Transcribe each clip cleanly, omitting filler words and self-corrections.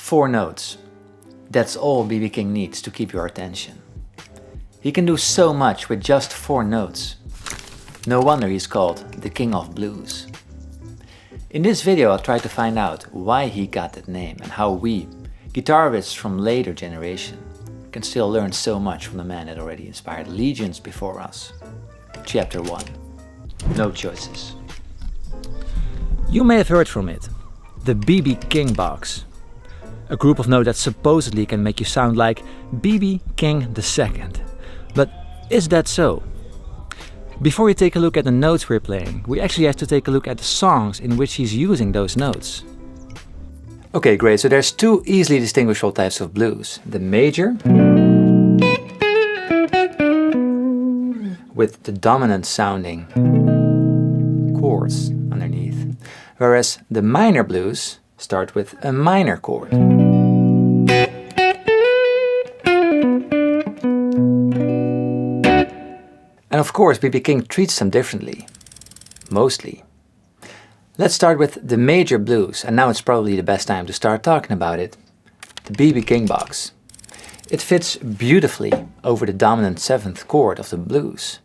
4 notes. That's all B.B. King needs to keep your attention. He can do so much with just 4 notes. No wonder he's called the King of Blues. In this video I'll try to find out why he got that name and how we, guitarists from later generation, can still learn so much from the man that already inspired legions before us. Chapter 1. Note choices. You may have heard from it. The B.B. King box. A group of notes that supposedly can make you sound like B.B. King II. But is that so? Before we take a look at the notes we're playing, we actually have to take a look at the songs in which he's using those notes. Okay, great, so there's 2 easily distinguishable types of blues. The major, with the dominant sounding chords underneath, whereas the minor blues start with a minor chord. And of course, B.B. King treats them differently. Mostly. Let's start with the major blues, and now it's probably the best time to start talking about it. The B.B. King box. It fits beautifully over the dominant 7th chord of the blues.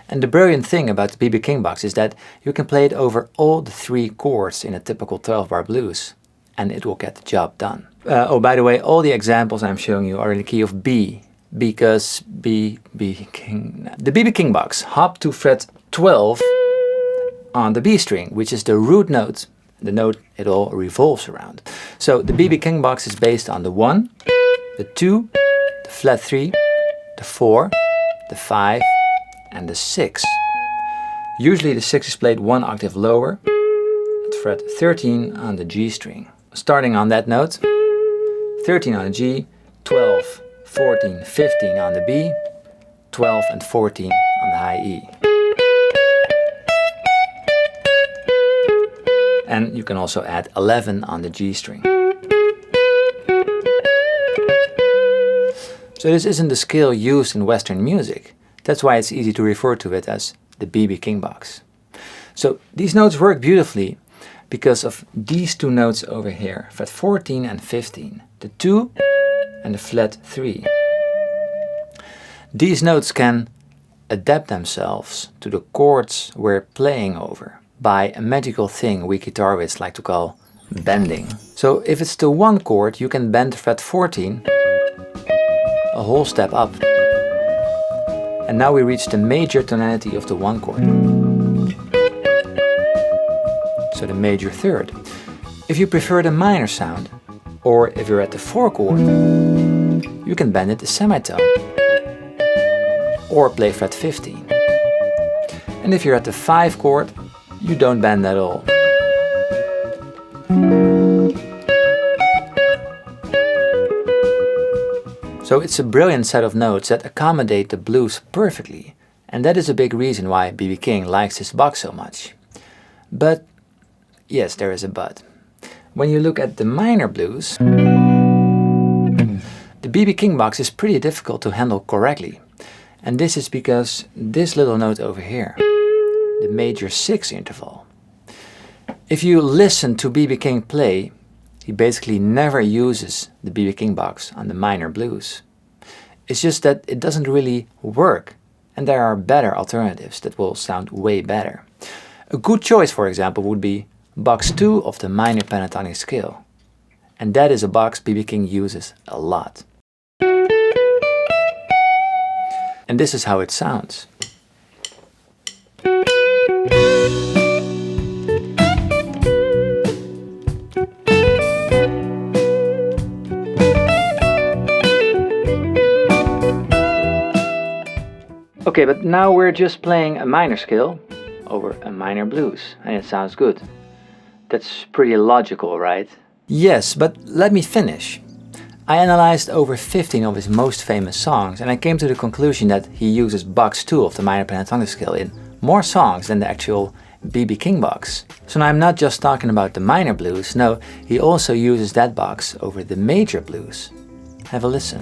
And the brilliant thing about the B.B. King box is that you can play it over all the 3 chords in a typical 12-bar blues, and it will get the job done. Oh, by the way, all the examples I'm showing you are in the key of B, because the B.B. King box hop to fret 12 on the B string, which is the root note, the note it all revolves around. So the B.B. King box is based on the 1, the 2, the flat 3, the 4, the 5, and the 6. Usually the 6 is played 1 octave lower, at fret 13 on the G string. Starting on that note, 13 on the G, 12, 14, 15 on the B, 12 and 14 on the high E. And you can also add 11 on the G string. So this isn't the scale used in Western music. That's why it's easy to refer to it as the B.B. King box. So these notes work beautifully because of these 2 notes over here, fret 14 and 15, the 2 and the flat 3. These notes can adapt themselves to the chords we're playing over by a magical thing we guitarists like to call bending. So if it's the 1 chord, you can bend fret 14 a whole step up. And now we reach the major tonality of the 1 chord. So the major 3rd. If you prefer the minor sound, or if you're at the 4 chord, you can bend it a semitone. Or play fret 15. And if you're at the 5 chord, you don't bend at all. So it's a brilliant set of notes that accommodate the blues perfectly, and that is a big reason why B.B. King likes this box so much. But, yes, there is a but. When you look at the minor blues, the B.B. King box is pretty difficult to handle correctly. And this is because this little note over here, the major 6 interval. If you listen to B.B. King play, he basically never uses the B.B. King box on the minor blues. It's just that it doesn't really work, and there are better alternatives that will sound way better. A good choice, for example, would be box 2 of the minor pentatonic scale. And that is a box B.B. King uses a lot. And this is how it sounds. Okay, but now we're just playing a minor scale over a minor blues, and it sounds good. That's pretty logical, right? Yes, but let me finish. I analyzed over 15 of his most famous songs, and I came to the conclusion that he uses box 2 of the minor pentatonic scale in more songs than the actual B.B. King box. So now I'm not just talking about the minor blues, no, he also uses that box over the major blues. Have a listen.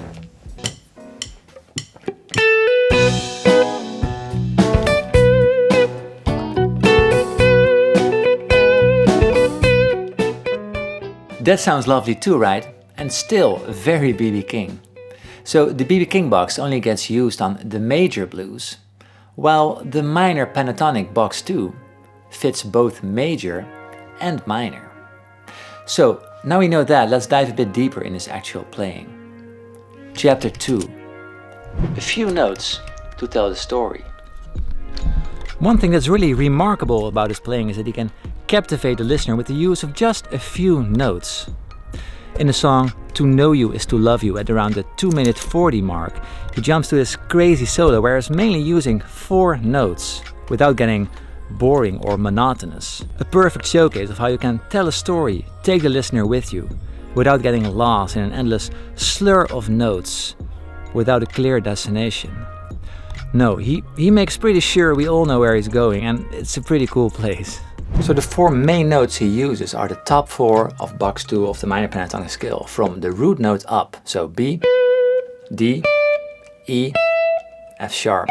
That sounds lovely too, right? and still very B.B. King. So the B.B. King box only gets used on the major blues, while the minor pentatonic box 2 fits both major and minor. So now we know that, let's dive a bit deeper in his actual playing. Chapter 2. A few notes to tell the story. One thing that's really remarkable about his playing is that he can captivate the listener with the use of just a few notes. In the song To Know You Is To Love You at around the 2-minute 40 mark, he jumps to this crazy solo where he's mainly using 4 notes without getting boring or monotonous. A perfect showcase of how you can tell a story, take the listener with you, without getting lost in an endless slur of notes, without a clear destination. No, he makes pretty sure we all know where he's going, and it's a pretty cool place. So the 4 main notes he uses are the top 4 of box 2 of the minor pentatonic scale, from the root note up, so B, D, E, F sharp.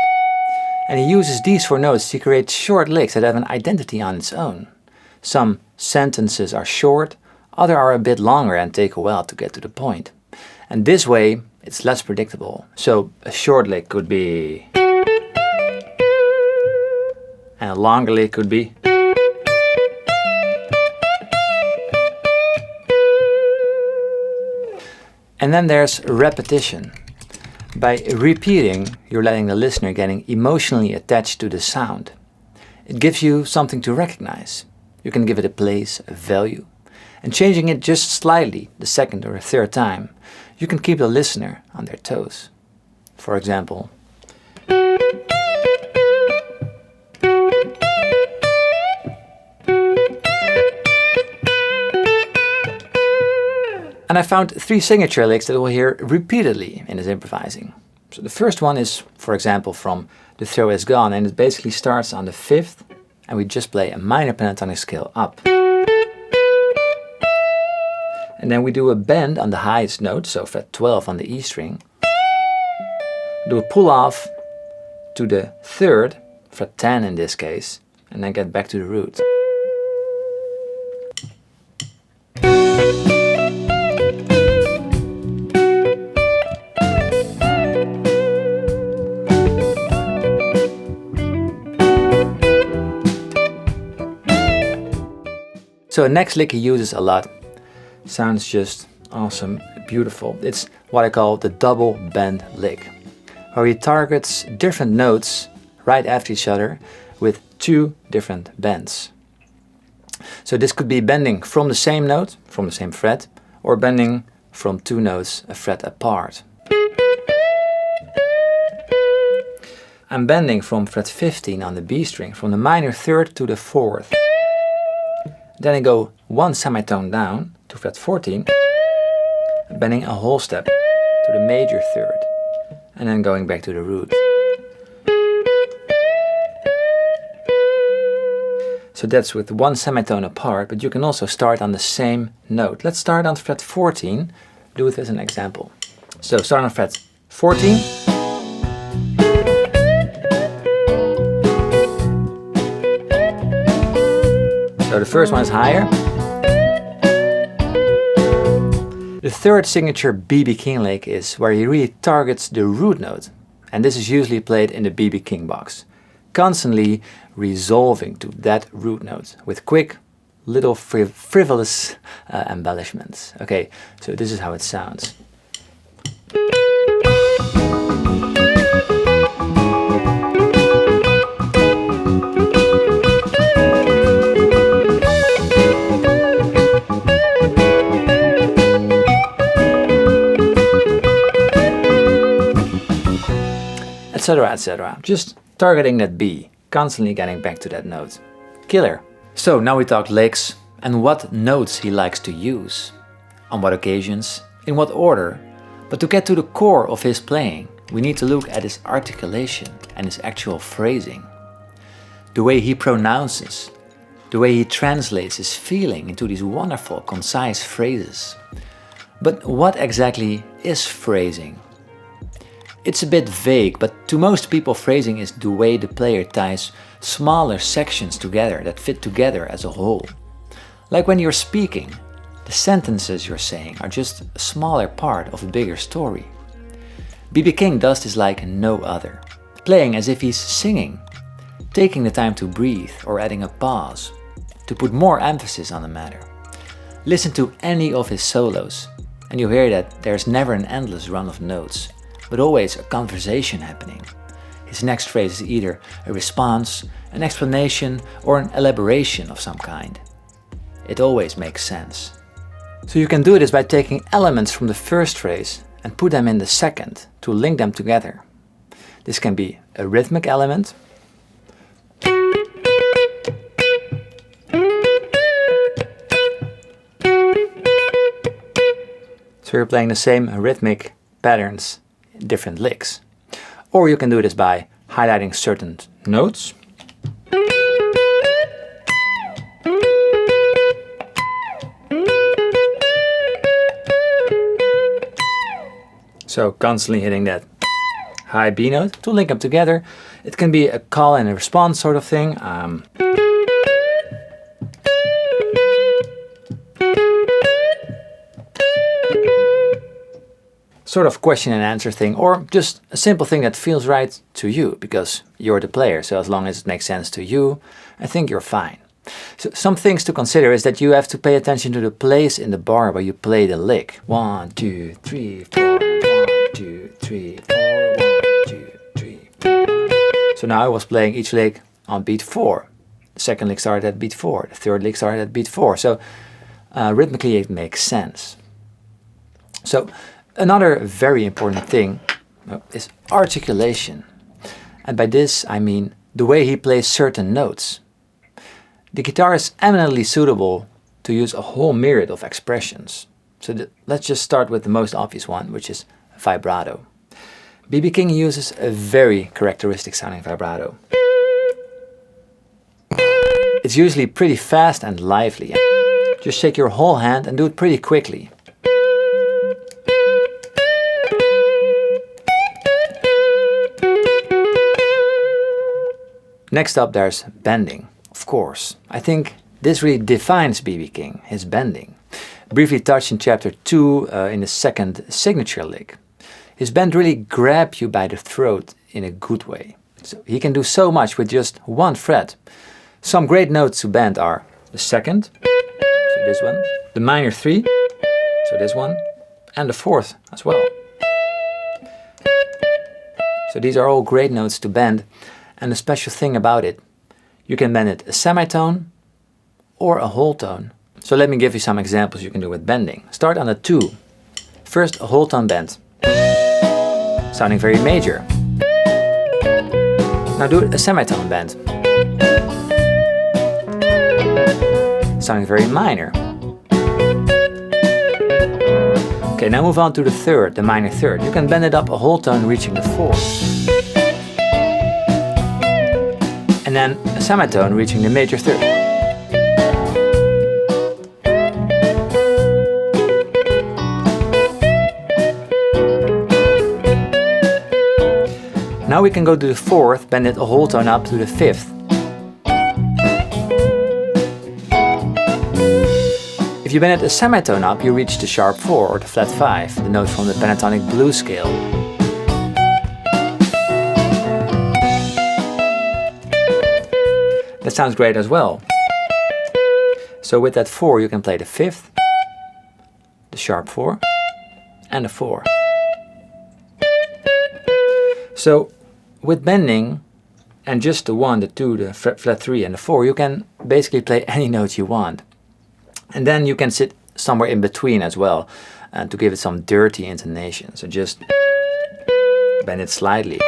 And he uses these 4 notes to create short licks that have an identity on its own. Some sentences are short, others are a bit longer and take a while to get to the point. And this way, it's less predictable. So a short lick could be, and a longer lick could be. And then there's repetition. By repeating, you're letting the listener getting emotionally attached to the sound. It gives you something to recognize. You can give it a place, a value. And changing it just slightly, the second or third time, you can keep the listener on their toes. For example, and I found 3 signature licks that we'll hear repeatedly in his improvising. So the first one is, for example, from The Throw Is Gone, and it basically starts on the 5th, and we just play a minor pentatonic scale up. And then we do a bend on the highest note, so fret 12 on the E string. Do a pull off to the 3rd, fret 10 in this case, and then get back to the root. So the next lick he uses a lot, sounds just awesome, beautiful. It's what I call the double bend lick, where he targets different notes right after each other with 2 different bends. So this could be bending from the same note, from the same fret, or bending from 2 notes a fret apart. I'm bending from fret 15 on the B string, from the minor 3rd to the 4th. Then I go 1 semitone down to fret 14, bending a whole step to the major 3rd, and then going back to the root. So that's with 1 semitone apart, but you can also start on the same note. Let's start on fret 14, do it as an example. So start on fret 14. So the first one is higher. The third signature B.B. King lick is where he really targets the root note. And this is usually played in the B.B. King box, constantly resolving to that root note with quick, little frivolous embellishments. Okay, so this is how it sounds. Etc, etc. Just targeting that B, constantly getting back to that note. Killer. So now we talked licks and what notes he likes to use, on what occasions, in what order. But to get to the core of his playing, we need to look at his articulation and his actual phrasing. The way he pronounces, the way he translates his feeling into these wonderful, concise phrases. But what exactly is phrasing? It's a bit vague, but to most people phrasing is the way the player ties smaller sections together that fit together as a whole. Like when you're speaking, The sentences you're saying are just a smaller part of a bigger story. B.B. King does this like no other, playing as if he's singing, taking the time to breathe or adding a pause, to put more emphasis on the matter. Listen to any of his solos, and you hear that there's never an endless run of notes, but always a conversation happening. His next phrase is either a response, an explanation, or an elaboration of some kind. It always makes sense. So you can do this by taking elements from the first phrase and put them in the second to link them together. This can be a rhythmic element, so you're playing the same rhythmic patterns in different licks. Or you can do this by highlighting certain notes. So constantly hitting that high B note to link them together. It can be a call and a response sort of thing. Sort of question and answer thing, or just a simple thing that feels right to you because you're the player. So as long as it makes sense to you, I think you're fine. So some things to consider is that you have to pay attention to the place in the bar where you play the lick. 1, 2, 3, 4. 1, 2, 3, 4. 1, 2, 3, 4. So now I was playing each lick on beat 4. The second lick started at beat 4. The third lick started at beat 4. So rhythmically it makes sense. So another very important thing is articulation. And by this I mean the way he plays certain notes. The guitar is eminently suitable to use a whole myriad of expressions. So let's just start with the most obvious one, which is vibrato. B.B. King uses a very characteristic sounding vibrato. It's usually pretty fast and lively. Just shake your whole hand and do it pretty quickly. Next up there's bending. Of course, I think this really defines B.B. King, his bending. Briefly touched in chapter 2 in the second signature lick. His bend really grabs you by the throat in a good way. So he can do so much with just one fret. Some great notes to bend are the second, so this one, the minor 3, so this one, and the fourth as well. So these are all great notes to bend, and the special thing about it, you can bend it a semitone or a whole tone. So let me give you some examples you can do with bending. Start on a 2. First a whole tone bend, sounding very major. Now do a semitone bend, sounding very minor. Okay, now move on to the third, the minor third. You can bend it up a whole tone reaching the 4th. And then a semitone reaching the major third. Now we can go to the 4th, bend it a whole tone up to the 5th. If you bend it a semitone up, you reach the sharp 4 or the flat 5, the note from the pentatonic blues scale. That sounds great as well. So with that 4 you can play the 5th, the sharp 4, and the 4. So with bending and just the 1, the 2, the flat 3 and the 4, you can basically play any notes you want. And then you can sit somewhere in between as well to give it some dirty intonation. So just bend it slightly.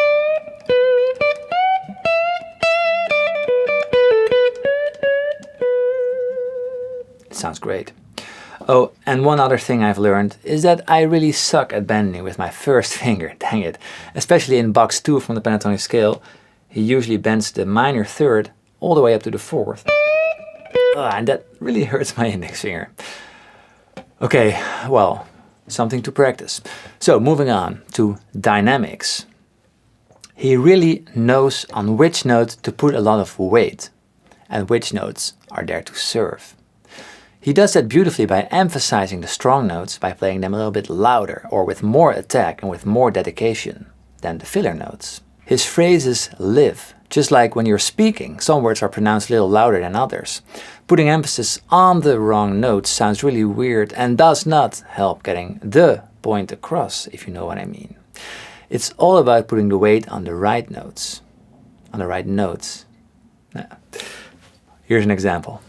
Sounds great. Oh, and one other thing I've learned is that I really suck at bending with my first finger, dang it. Especially in box 2 from the pentatonic scale, he usually bends the minor third all the way up to the 4th. And that really hurts my index finger. Okay, well, something to practice. So moving on to dynamics. He really knows on which note to put a lot of weight and which notes are there to serve. He does that beautifully by emphasizing the strong notes by playing them a little bit louder or with more attack and with more dedication than the filler notes. His phrases live, just like when you're speaking. Some words are pronounced a little louder than others. Putting emphasis on the wrong notes sounds really weird and does not help getting the point across, if you know what I mean. It's all about putting the weight on the right notes. On the right notes. Now, here's an example.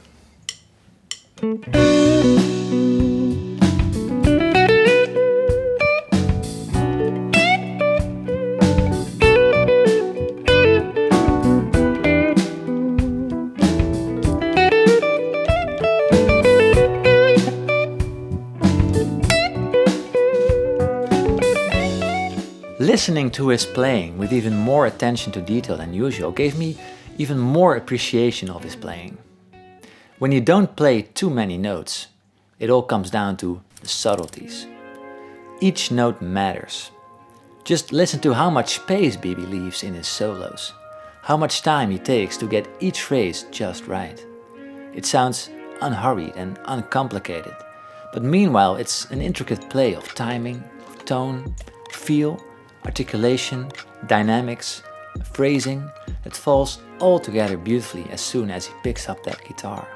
Listening to his playing with even more attention to detail than usual gave me even more appreciation of his playing. When you don't play too many notes, it all comes down to the subtleties. Each note matters. Just listen to how much space Bibi leaves in his solos, how much time he takes to get each phrase just right. It sounds unhurried and uncomplicated, but meanwhile it's an intricate play of timing, tone, feel, articulation, dynamics, phrasing that falls all together beautifully as soon as he picks up that guitar.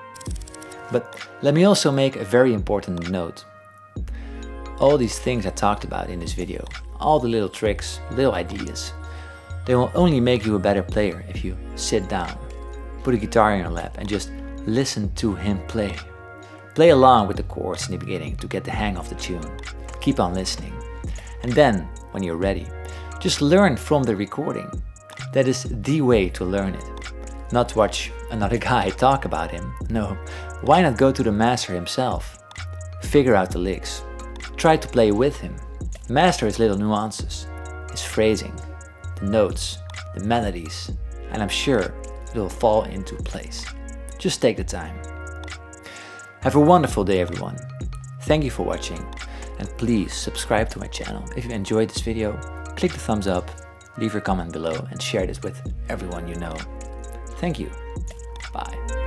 But let me also make a very important note. All these things I talked about in this video, all the little tricks, little ideas, they will only make you a better player if you sit down, put a guitar in your lap and just listen to him play. Play along with the chords in the beginning to get the hang of the tune. Keep on listening. And then, when you're ready, just learn from the recording. That is the way to learn it. Not watch another guy talk about him. No, why not go to the master himself? Figure out the licks. Try to play with him. Master his little nuances, his phrasing, the notes, the melodies, and I'm sure it will fall into place. Just take the time. Have a wonderful day, everyone. Thank you for watching, and please subscribe to my channel. If you enjoyed this video, click the thumbs up, leave your comment below and share this with everyone you know. Thank you. Bye.